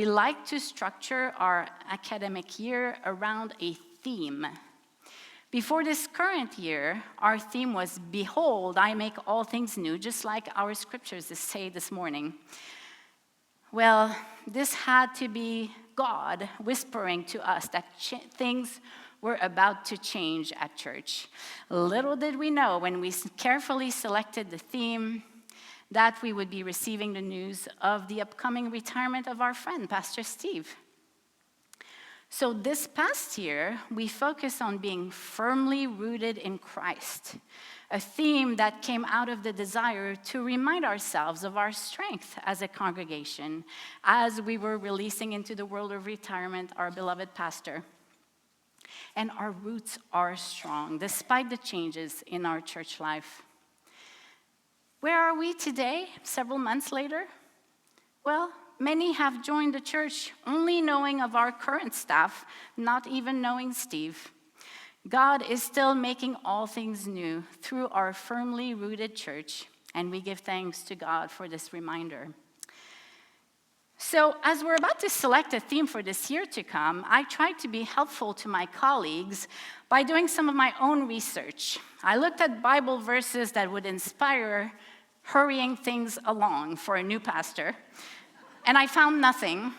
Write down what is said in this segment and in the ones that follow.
We like to structure our academic year around a theme. Before this current year, our theme was, "Behold, I make all things new," just like our scriptures say this morning. Well, this had to be God whispering to us that things were about to change at church. Little did we know when we carefully selected the theme that we would be receiving the news of the upcoming retirement of our friend, Pastor Steve. So this past year, we focused on being firmly rooted in Christ, a theme that came out of the desire to remind ourselves of our strength as a congregation as we were releasing into the world of retirement our beloved pastor. And our roots are strong, despite the changes in our church life. Where are we today, several months later? Well, many have joined the church only knowing of our current staff, not even knowing Steve. God is still making all things new through our firmly rooted church, and we give thanks to God for this reminder. So, as we're about to select a theme for this year to come, I tried to be helpful to my colleagues by doing some of my own research. I looked at Bible verses that would inspire hurrying things along for a new pastor, and I found nothing.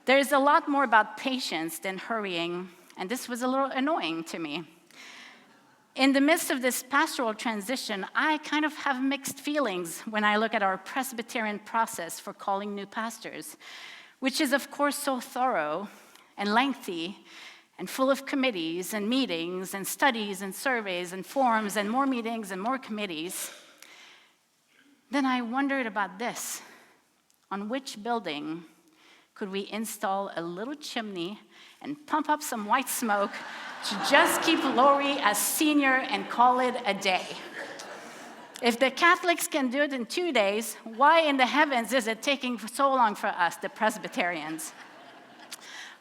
There's a lot more about patience than hurrying, and this was a little annoying to me. In the midst of this pastoral transition, I kind of have mixed feelings when I look at our Presbyterian process for calling new pastors, which is, of course, so thorough and lengthy and full of committees and meetings and studies and surveys and forms and more meetings and more committees. Then I wondered about this. On which building could we install a little chimney and pump up some white smoke to just keep Lori as senior and call it a day? If the Catholics can do it in 2 days, why in the heavens is it taking so long for us, the Presbyterians?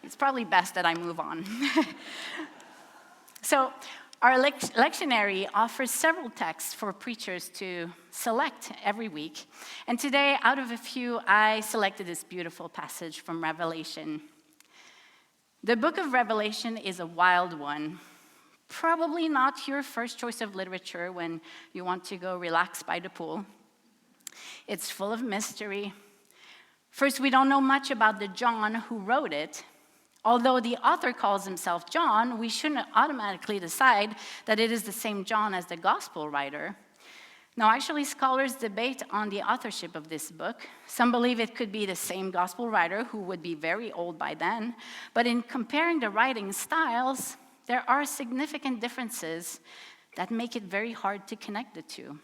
It's probably best that I move on. So, our lectionary offers several texts for preachers to select every week. And today, out of a few, I selected this beautiful passage from Revelation. The book of Revelation is a wild one. Probably not your first choice of literature when you want to go relax by the pool. It's full of mystery. First, we don't know much about the John who wrote it. Although the author calls himself John, we shouldn't automatically decide that it is the same John as the gospel writer. Now, actually, scholars debate on the authorship of this book. Some believe it could be the same gospel writer, who would be very old by then. But in comparing the writing styles, there are significant differences that make it very hard to connect the two.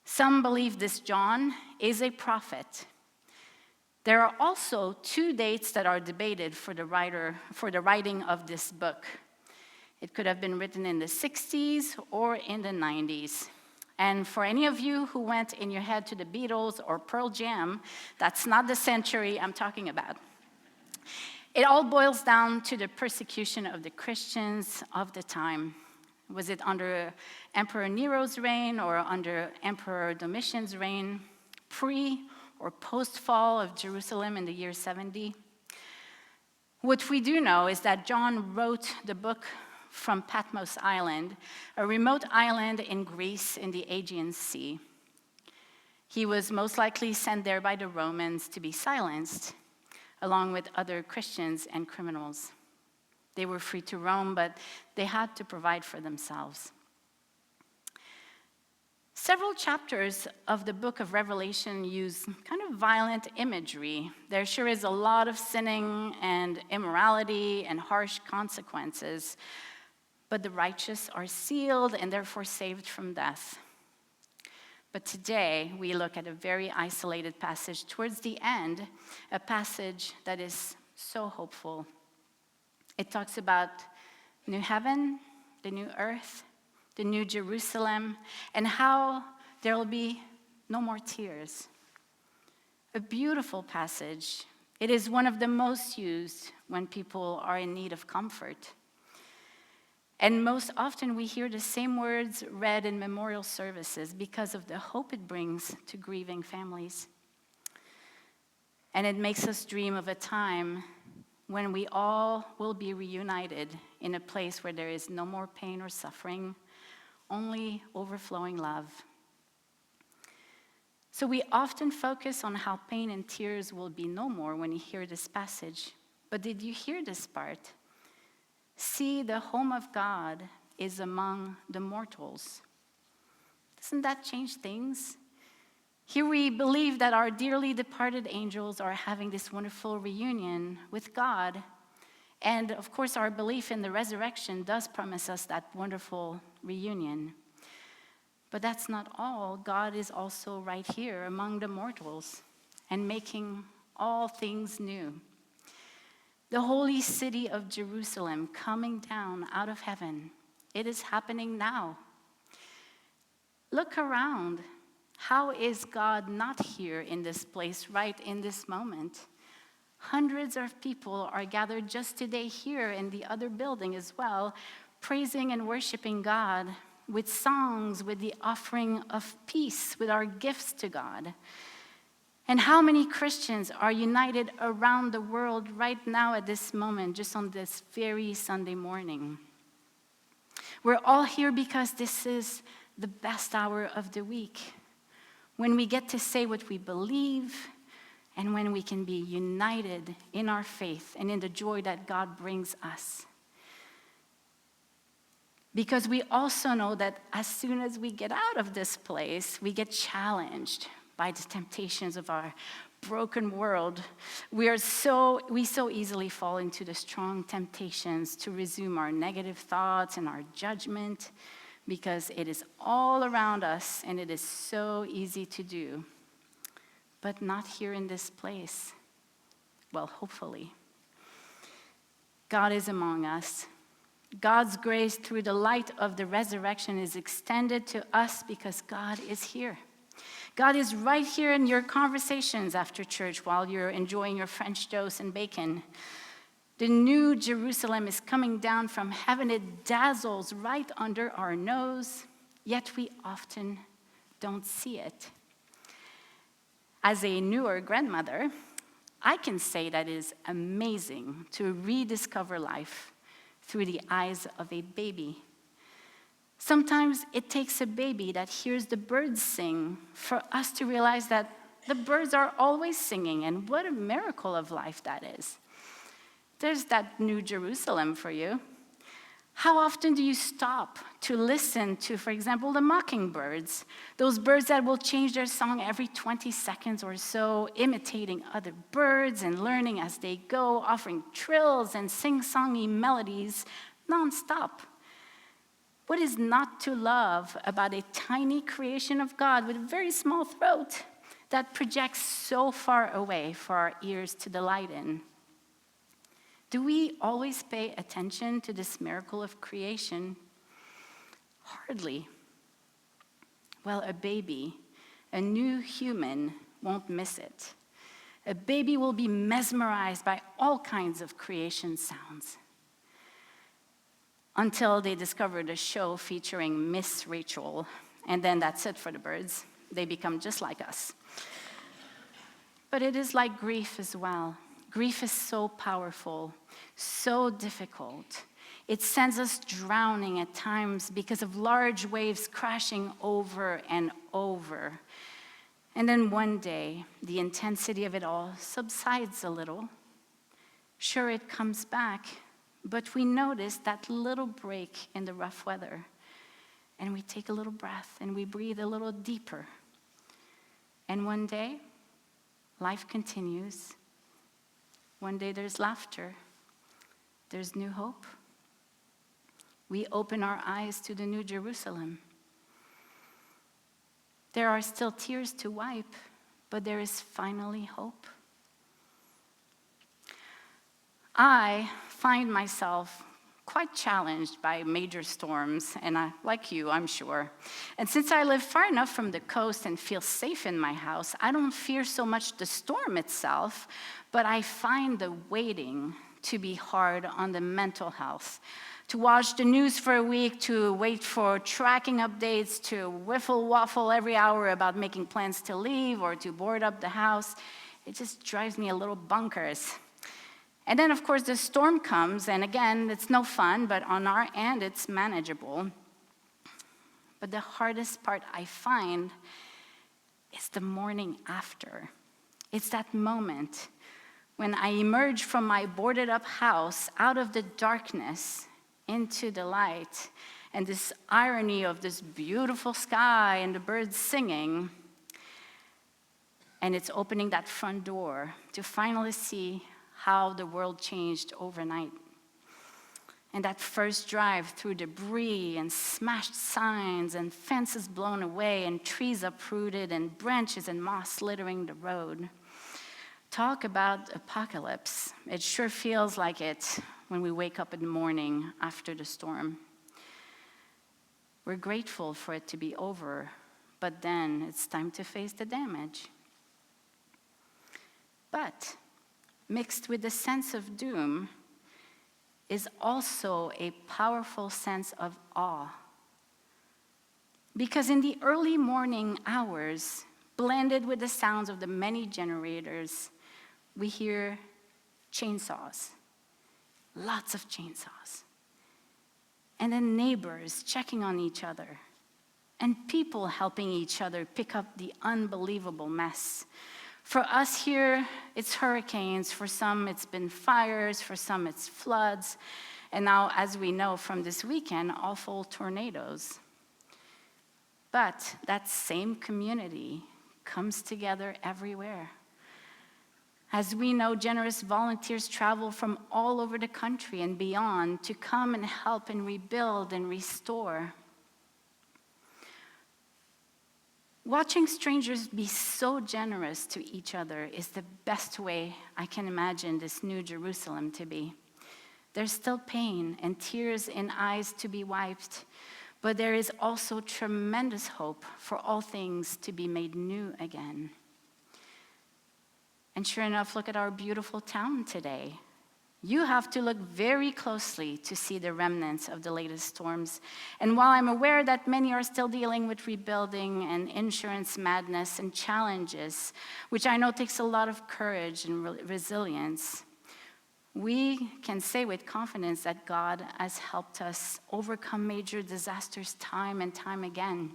Some believe this John is a prophet. There are also 2 dates that are debated for the writing of this book. It could have been written in the 60s or in the 90s. And for any of you who went in your head to the Beatles or Pearl Jam, that's not the century I'm talking about. It all boils down to the persecution of the Christians of the time. Was it under Emperor Nero's reign or under Emperor Domitian's reign? Pre- or post-fall of Jerusalem in the year 70. What we do know is that John wrote the book from Patmos Island, a remote island in Greece in the Aegean Sea. He was most likely sent there by the Romans to be silenced, along with other Christians and criminals. They were free to roam, but they had to provide for themselves. Several chapters of the book of Revelation use kind of violent imagery. There sure is a lot of sinning and immorality and harsh consequences, but the righteous are sealed and therefore saved from death. But today, we look at a very isolated passage towards the end, a passage that is so hopeful. It talks about new heaven, the new earth, the new Jerusalem, and how there will be no more tears. A beautiful passage. It is one of the most used when people are in need of comfort. And most often we hear the same words read in memorial services because of the hope it brings to grieving families. And it makes us dream of a time when we all will be reunited in a place where there is no more pain or suffering, only overflowing love. So we often focus on how pain and tears will be no more when you hear this passage. But did you hear this part? See, the home of God is among the mortals. Doesn't that change things? Here we believe that our dearly departed angels are having this wonderful reunion with God. And of course, our belief in the resurrection does promise us that wonderful reunion. But that's not all. God is also right here among the mortals and making all things new. The holy city of Jerusalem coming down out of heaven. It is happening now. Look around. How is God not here in this place right in this moment? Hundreds of people are gathered just today here in the other building as well, praising and worshiping God with songs, with the offering of peace, with our gifts to God. And how many Christians are united around the world right now at this moment, just on this very Sunday morning? We're all here because this is the best hour of the week, when we get to say what we believe and when we can be united in our faith and in the joy that God brings us. Because we also know that as soon as we get out of this place, we get challenged by the temptations of our broken world. We so easily fall into the strong temptations to resume our negative thoughts and our judgment, because it is all around us and it is so easy to do. But not here in this place. Well, hopefully. God is among us. God's grace through the light of the resurrection is extended to us because God is here. God is right here in your conversations after church while you're enjoying your French toast and bacon. The new Jerusalem is coming down from heaven. It dazzles right under our nose, yet we often don't see it. As a newer grandmother, I can say that it is amazing to rediscover life through the eyes of a baby. Sometimes it takes a baby that hears the birds sing for us to realize that the birds are always singing, and what a miracle of life that is. There's that new Jerusalem for you. How often do you stop to listen to, for example, the mockingbirds, those birds that will change their song every 20 seconds or so, imitating other birds and learning as they go, offering trills and sing-songy melodies nonstop? What is not to love about a tiny creation of God with a very small throat that projects so far away for our ears to delight in? Do we always pay attention to this miracle of creation? Hardly. Well, a baby, a new human, won't miss it. A baby will be mesmerized by all kinds of creation sounds until they discover the show featuring Miss Rachel, and then that's it for the birds. They become just like us. But it is like grief as well. Grief is so powerful, so difficult. It sends us drowning at times because of large waves crashing over and over. And then one day, the intensity of it all subsides a little. Sure, it comes back, but we notice that little break in the rough weather. And we take a little breath and we breathe a little deeper. And one day, life continues. One day there's laughter, there's new hope. We open our eyes to the new Jerusalem. There are still tears to wipe, but there is finally hope. I find myself quite challenged by major storms, and like you, I'm sure. And since I live far enough from the coast and feel safe in my house, I don't fear so much the storm itself, but I find the waiting to be hard on the mental health. To watch the news for a week, to wait for tracking updates, to whiffle waffle every hour about making plans to leave or to board up the house, It just drives me a little bonkers. And then, of course, the storm comes, and again, it's no fun, but on our end, it's manageable. But the hardest part I find is the morning after. It's that moment when I emerge from my boarded-up house out of the darkness into the light, and this irony of this beautiful sky and the birds singing, and it's opening that front door to finally see how the world changed overnight. And that first drive through debris and smashed signs and fences blown away and trees uprooted and branches and moss littering the road. Talk about apocalypse. It sure feels like it when we wake up in the morning after the storm. We're grateful for it to be over, but then it's time to face the damage. But mixed with the sense of doom is also a powerful sense of awe. Because in the early morning hours, blended with the sounds of the many generators, we hear chainsaws, lots of chainsaws. And then neighbors checking on each other, and people helping each other pick up the unbelievable mess. For us here, it's hurricanes. For some, it's been fires. For some, it's floods. And now, as we know from this weekend, awful tornadoes. But that same community comes together everywhere. As we know, generous volunteers travel from all over the country and beyond to come and help and rebuild and restore. Watching strangers be so generous to each other is the best way I can imagine this new Jerusalem to be. There's still pain and tears in eyes to be wiped, but there is also tremendous hope for all things to be made new again. And sure enough, look at our beautiful town today. You have to look very closely to see the remnants of the latest storms. And while I'm aware that many are still dealing with rebuilding and insurance madness and challenges, which I know takes a lot of courage and resilience, we can say with confidence that God has helped us overcome major disasters time and time again.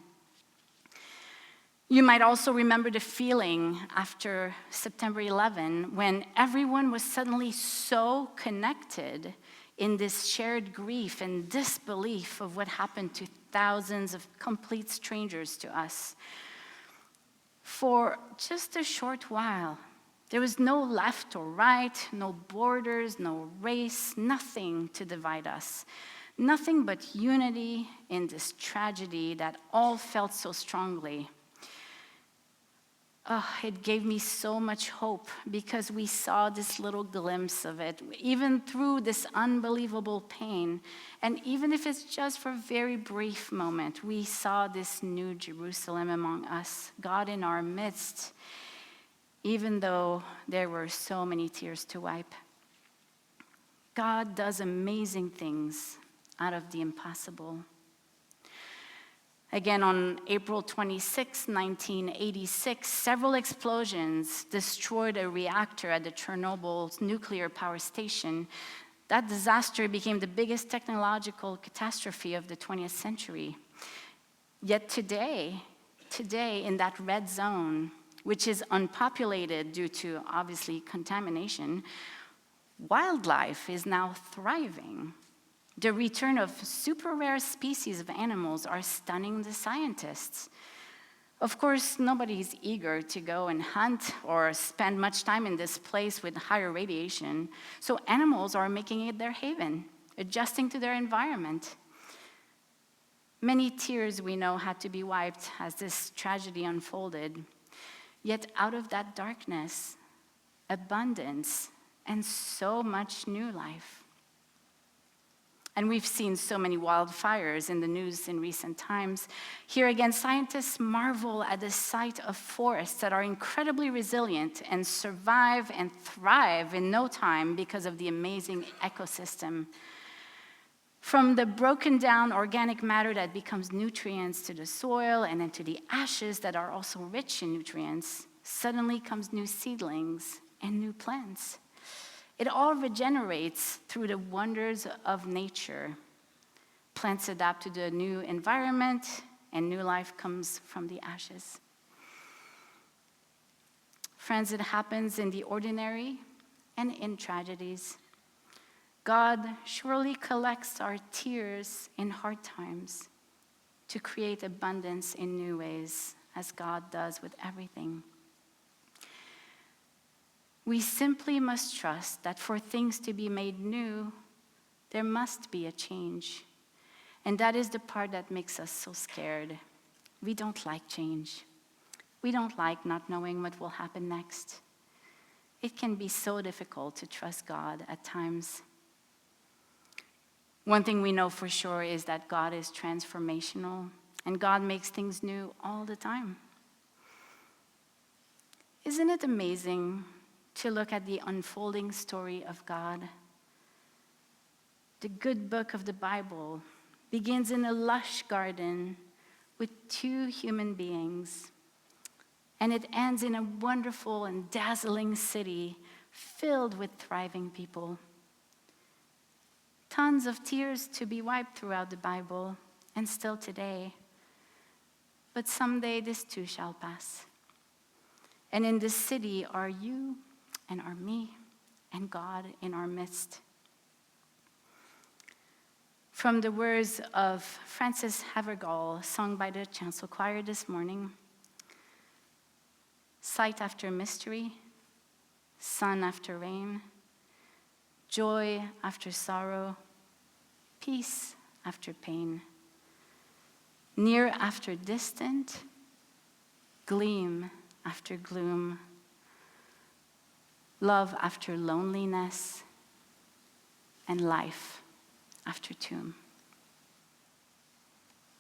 You might also remember the feeling after September 11 when everyone was suddenly so connected in this shared grief and disbelief of what happened to thousands of complete strangers to us. For just a short while, there was no left or right, no borders, no race, nothing to divide us. Nothing but unity in this tragedy that all felt so strongly. Oh, it gave me so much hope because we saw this little glimpse of it, even through this unbelievable pain. And even if it's just for a very brief moment, we saw this new Jerusalem among us, God in our midst, even though there were so many tears to wipe. God does amazing things out of the impossible. Again, on April 26, 1986, several explosions destroyed a reactor at the Chernobyl nuclear power station. That disaster became the biggest technological catastrophe of the 20th century. Yet today, in that red zone, which is unpopulated due to, obviously, contamination, wildlife is now thriving. The return of super rare species of animals are stunning the scientists. Of course, nobody's eager to go and hunt or spend much time in this place with higher radiation, so animals are making it their haven, adjusting to their environment. Many tears, we know, had to be wiped as this tragedy unfolded. Yet out of that darkness, abundance, and so much new life. And we've seen so many wildfires in the news in recent times. Here again, scientists marvel at the sight of forests that are incredibly resilient and survive and thrive in no time because of the amazing ecosystem. From the broken down organic matter that becomes nutrients to the soil and then to the ashes that are also rich in nutrients, suddenly comes new seedlings and new plants. It all regenerates through the wonders of nature. Plants adapt to the new environment, and new life comes from the ashes. Friends, it happens in the ordinary and in tragedies. God surely collects our tears in hard times to create abundance in new ways, as God does with everything. We simply must trust that for things to be made new, there must be a change. And that is the part that makes us so scared. We don't like change. We don't like not knowing what will happen next. It can be so difficult to trust God at times. One thing we know for sure is that God is transformational, and God makes things new all the time. Isn't it amazing to look at the unfolding story of God? The good book of the Bible begins in a lush garden with two human beings, and it ends in a wonderful and dazzling city filled with thriving people. Tons of tears to be wiped throughout the Bible, and still today. But someday this too shall pass. And in this city are you and are me and God in our midst. From the words of Frances Havergal, sung by the chancel choir this morning: sight after mystery, sun after rain, joy after sorrow, peace after pain, near after distant, gleam after gloom, love after loneliness, and life after tomb.